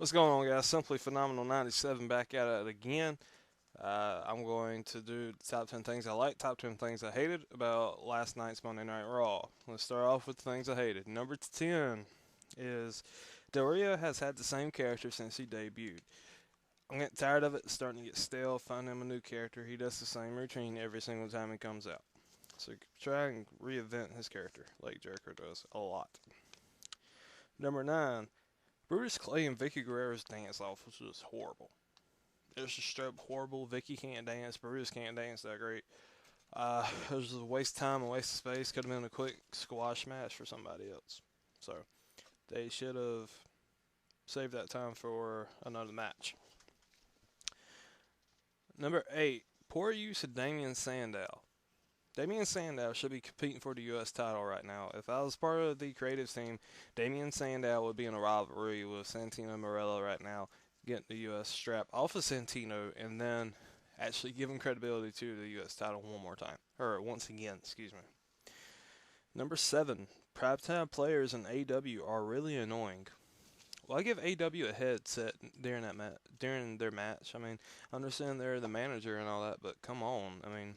What's going on, guys? Simply Phenomenal 97 back at it again. I'm going to do the top 10 things I liked, top 10 things I hated about last night's Monday Night Raw. Let's start off with the things I hated. Number 10 is Del Rio has had the same character since he debuted. I'm getting tired of it, starting to get stale. Find him a new character. He does the same routine every single time he comes out. So try and reinvent his character like Jericho does a lot. Number 9, Brutus Clay and Vicky Guerrero's dance off was just horrible. It was just straight up horrible. Vicky can't dance. Brutus can't dance that great. It was just a waste of time, a waste of space. Could have been a quick squash match for somebody else. So they should have saved that time for another match. Number 8, poor use of Damian Sandow. Damian Sandow should be competing for the U.S. title right now. If I was part of the creative team, Damian Sandow would be in a rivalry with Santino Marella right now, getting the U.S. strap off of Santino, and then actually giving credibility to the U.S. title one more time. Or once again, excuse me. Number 7, primetime players in AEW are really annoying. Well, I give AEW a headset during during their match. I mean, I understand they're the manager and all that, but come on. I mean,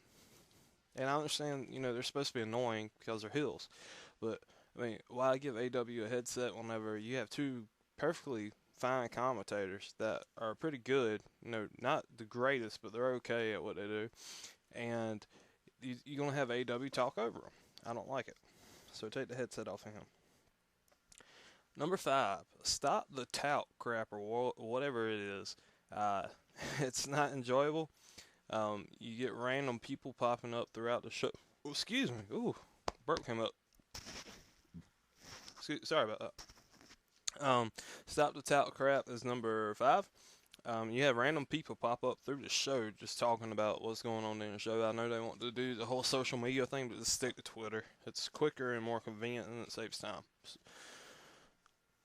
and I understand, they're supposed to be annoying because they're heels. But, I mean, why give AW a headset whenever you have two perfectly fine commentators that are pretty good? Not the greatest, but they're okay at what they do. And you're going to have AW talk over them. I don't like it. So take the headset off of him. Number 5, stop the tout crap or whatever it is. It's not enjoyable. You get random people popping up throughout the show. Oh, excuse me. Ooh, burp came up. Sorry about that. Stop the tout crap is number 5. You have random people pop up through the show just talking about what's going on in the show. I know they want to do the whole social media thing, but just stick to Twitter. It's quicker and more convenient, and it saves time.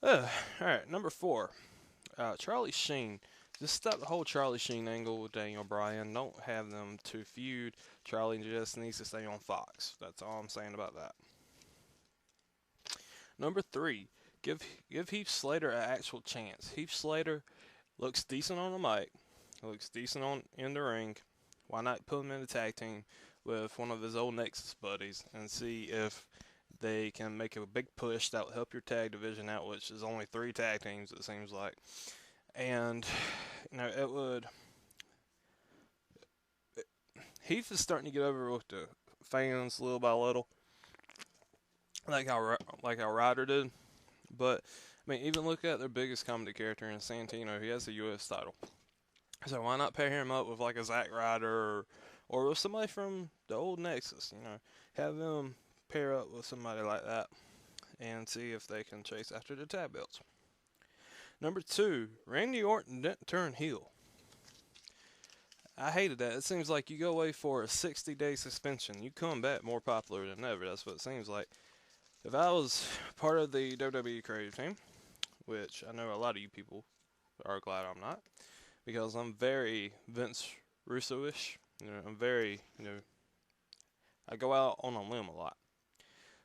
Alright, number 4. Charlie Sheen. Just stop the whole Charlie Sheen angle with Daniel Bryan. Don't have them to feud. Charlie just needs to stay on Fox. That's all I'm saying about that. Number 3, give Heath Slater an actual chance. Heath Slater looks decent on the mic. Looks decent in the ring. Why not put him in a tag team with one of his old Nexus buddies and see if they can make a big push that will help your tag division out, which is only 3 tag teams, it seems like. And, it would. Heath is starting to get over with the fans little by little, like how Ryder did. But I mean, even look at their biggest comedy character in Santino. He has a U.S. title, so why not pair him up with like a Zack Ryder or with somebody from the old Nexus? Have them pair up with somebody like that and see if they can chase after the tag belts. Number 2, Randy Orton didn't turn heel. I hated that. It seems like you go away for a 60-day suspension. You come back more popular than ever. That's what it seems like. If I was part of the WWE creative team, which I know a lot of you people are glad I'm not, because I'm very Vince Russo-ish. I'm very, I go out on a limb a lot.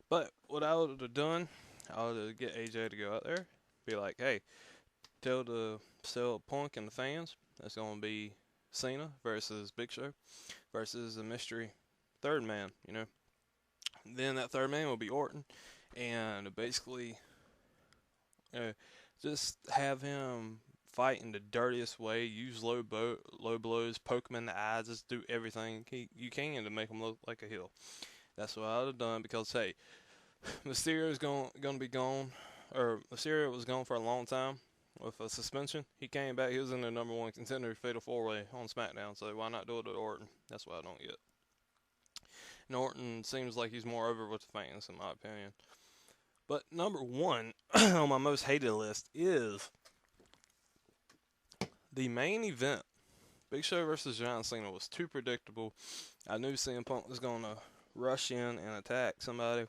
But what I would have done, I would have get AJ to go out there, be like, hey, sell Punk and the fans, that's going to be Cena versus Big Show versus a mystery third man, Then that third man will be Orton, and basically just have him fight in the dirtiest way, use low blows, poke him in the eyes, just do everything you can to make him look like a heel. That's what I would have done because, hey, Mysterio's going to be gone, or Mysterio was gone for a long time with a suspension. He came back. He was in the number 1 contender Fatal 4-Way on SmackDown, so why not do it to Orton? That's what I don't get. And Orton seems like he's more over with the fans, in my opinion. But number 1 on my most hated list is the main event. Big Show versus John Cena was too predictable. I knew CM Punk was going to rush in and attack somebody,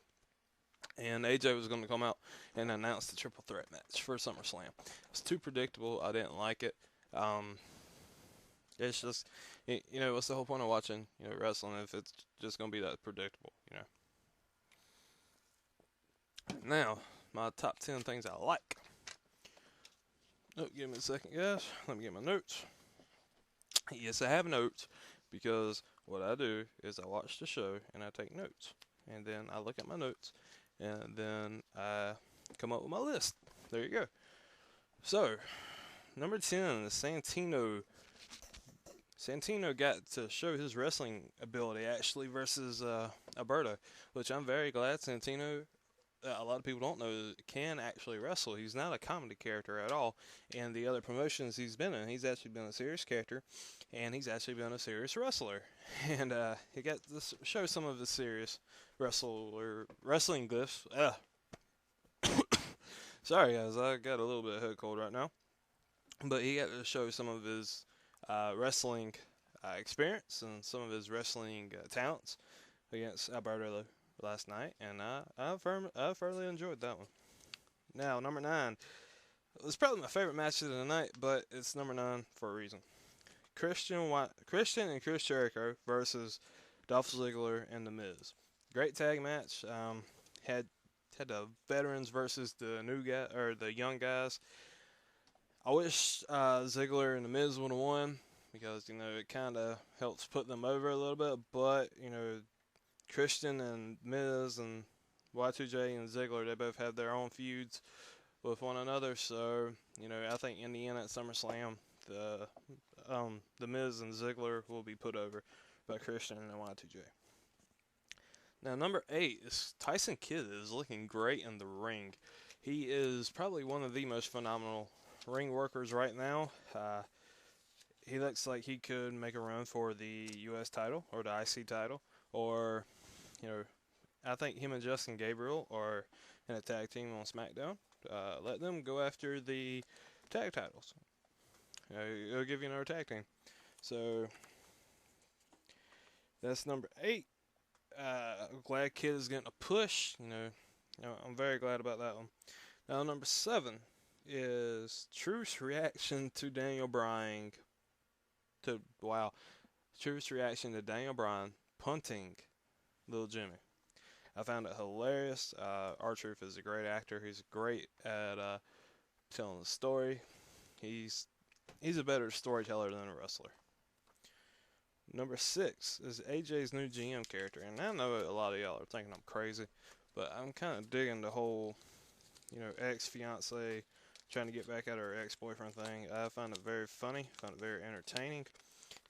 and AJ was going to come out and announce the triple threat match for SummerSlam. It's too predictable. I didn't like it. It's just, what's the whole point of watching, wrestling if it's just going to be that predictable, Now, my top 10 things I like. Oh, give me a second, guys. Let me get my notes. Yes, I have notes because what I do is I watch the show and I take notes. And then I look at my notes and then I come up with my list. There you go. So, number 10 is Santino. Santino got to show his wrestling ability actually versus Alberto, which I'm very glad Santino, a lot of people don't know, can actually wrestle. He's not a comedy character at all. And the other promotions he's been in, he's actually been a serious character, and he's actually been a serious wrestler. And he got to show some of his serious wrestling glyphs. Sorry guys, I got a little bit of head cold right now. But he got to show some of his wrestling experience and some of his wrestling talents against Alberto last night, and I thoroughly enjoyed that one. Now, number 9. It was probably my favorite match of the night, but it's number 9 for a reason. Christian and Chris Jericho versus Dolph Ziggler and The Miz. Great tag match. Had the veterans versus the the young guys. I wish Ziggler and The Miz would have won because it kind of helps put them over a little bit. But Christian and Miz and Y2J and Ziggler, they both have their own feuds with one another. So I think in the end at SummerSlam, the Miz and Ziggler will be put over by Christian and Y2J. Now number 8 is Tyson Kidd is looking great in the ring. He is probably one of the most phenomenal ring workers right now. He looks like he could make a run for the U.S. title or the IC title, or I think him and Justin Gabriel are in a tag team on SmackDown. Let them go after the tag titles. It'll give you another tag team. So that's number 8. Glad Kid is getting a push. I'm very glad about that one. Now number 7 is Truth's reaction to Daniel Bryan. Truth's reaction to Daniel Bryan punting Little Jimmy. I found it hilarious. R-Truth is a great actor. He's great at telling the story. He's a better storyteller than a wrestler. Number 6 is AJ's new GM character, and I know a lot of y'all are thinking I'm crazy, but I'm kind of digging the whole, ex-fiance trying to get back at her ex-boyfriend thing. I find it very funny, find it very entertaining,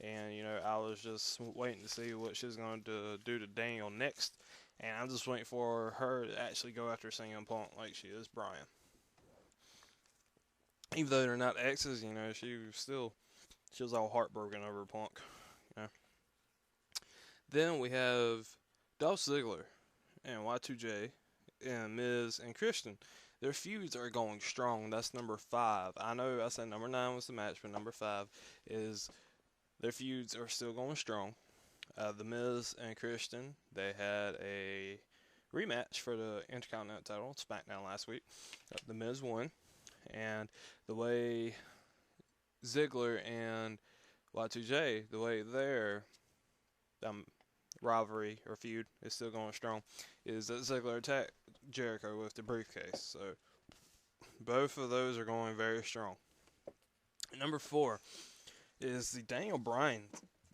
and I was just waiting to see what she's going to do to Daniel next, and I'm just waiting for her to actually go after CM Punk like she is Bryan. Even though they're not exes, she was all heartbroken over Punk. Then we have Dolph Ziggler and Y2J and Miz and Christian. Their feuds are going strong. That's number 5. I know I said number 9 was the match, but number 5 is their feuds are still going strong. The Miz and Christian, they had a rematch for the Intercontinental title on SmackDown last week. The Miz won, and the way Ziggler and Y2J, the way their rivalry or feud is still going strong, is that Ziggler attacked Jericho with the briefcase. So both of those are going very strong. Number 4 is the Daniel Bryan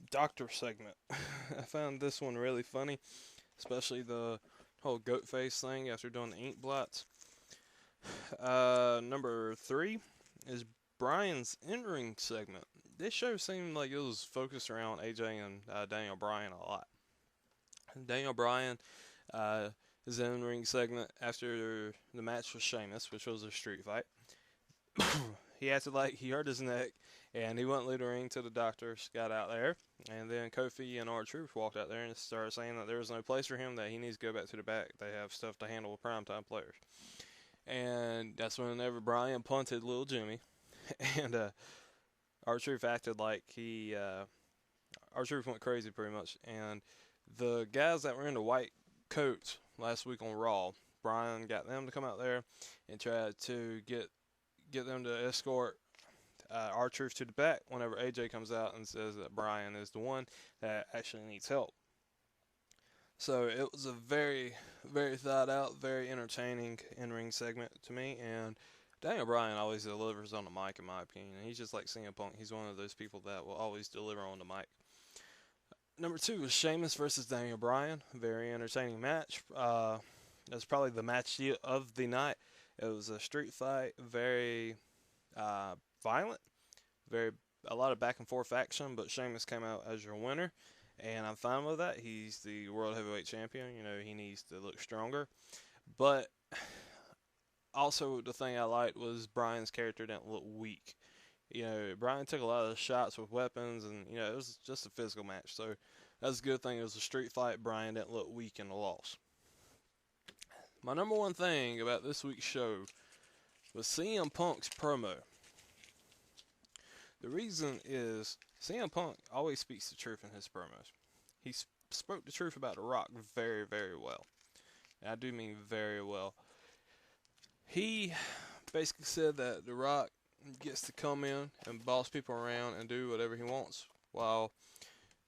doctor segment. I found this one really funny, especially the whole goat face thing after doing the ink blots. Number 3 is Bryan's in-ring segment. This show seemed like it was focused around AJ and Daniel Bryan a lot. Daniel Bryan his in-ring segment after the match with Sheamus, which was a street fight. He acted like he hurt his neck, and he wouldn't leave the ring till the doctors got out there. And then Kofi and R-Truth walked out there and started saying that there was no place for him, that he needs to go back to the back. They have stuff to handle with primetime players. And that's whenever Bryan punted Little Jimmy, and R-Truth acted like R-Truth went crazy pretty much, and the guys that were in the white coats last week on Raw, Bryan got them to come out there and tried to get them to escort R-Truth to the back whenever AJ comes out and says that Bryan is the one that actually needs help. So it was a very, very thought out, very entertaining in-ring segment to me, and Daniel Bryan always delivers on the mic, in my opinion. He's just like CM Punk. He's one of those people that will always deliver on the mic. Number 2 was Sheamus versus Daniel Bryan. Very entertaining match. That's probably the match of the night. It was a street fight, very violent, very a lot of back and forth action. But Sheamus came out as your winner, and I'm fine with that. He's the World Heavyweight Champion. You know, he needs to look stronger. But also, the thing I liked was Bryan's character didn't look weak. You know, Bryan took a lot of shots with weapons, and you know, it was just a physical match. So that's a good thing. It was a street fight. Bryan didn't look weak in the loss. My number one thing about this week's show was CM Punk's promo. The reason is CM Punk always speaks the truth in his promos. He spoke the truth about The Rock very, very well. And I do mean very well. He basically said that The Rock gets to come in and boss people around and do whatever he wants, while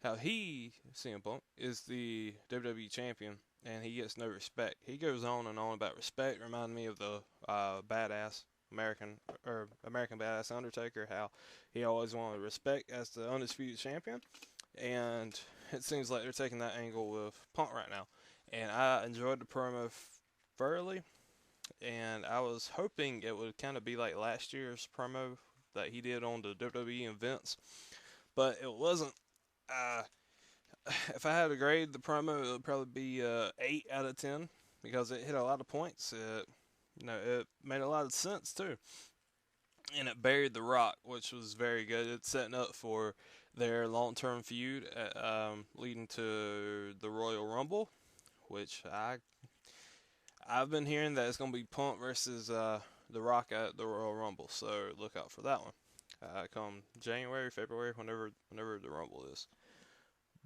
how he, CM Punk, is the WWE champion and he gets no respect. He goes on and on about respect, reminding me of the badass American badass Undertaker, how he always wanted respect as the undisputed champion, and it seems like they're taking that angle with Punk right now. And I enjoyed the promo thoroughly, and I was hoping it would kind of be like last year's promo that he did on the WWE events, but it wasn't. If I had to grade the promo, it would probably be 8 out of 10 because it hit a lot of points. It made a lot of sense too, and it buried The Rock, which was very good. It's setting up for their long-term feud, leading to the Royal Rumble, which I've been hearing that it's gonna be Punk versus The Rock at the Royal Rumble, so look out for that one. Come January, February, whenever the Rumble is.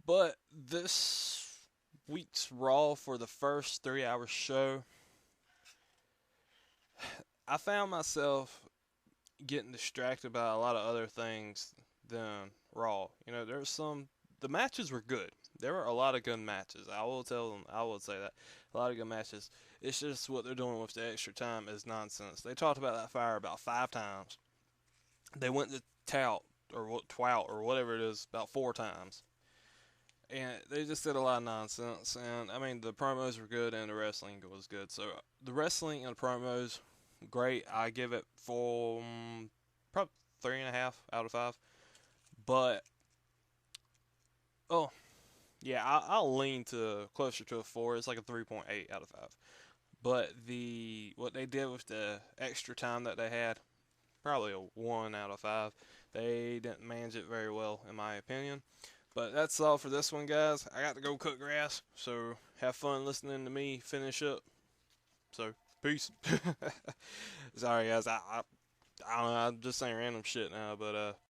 But this week's Raw, for the first 3-hour show, I found myself getting distracted by a lot of other things than Raw. You know, the matches were good. There were a lot of good matches. I will say that. A lot of good matches. It's just what they're doing with the extra time is nonsense. They talked about that fire about 5 times. They went to tout or whatever it is about 4 times. And they just did a lot of nonsense. And I mean, the promos were good and the wrestling was good. So the wrestling and the promos, great. I give it probably 3.5 out of 5. But yeah, I'll lean to closer to a 4. It's like a 3.8 out of 5. But what they did with the extra time that they had, probably a 1 out of 5. They didn't manage it very well, in my opinion. But that's all for this one, guys. I got to go cut grass, so have fun listening to me finish up. So, peace. Sorry, guys. I don't know. I'm just saying random shit now, but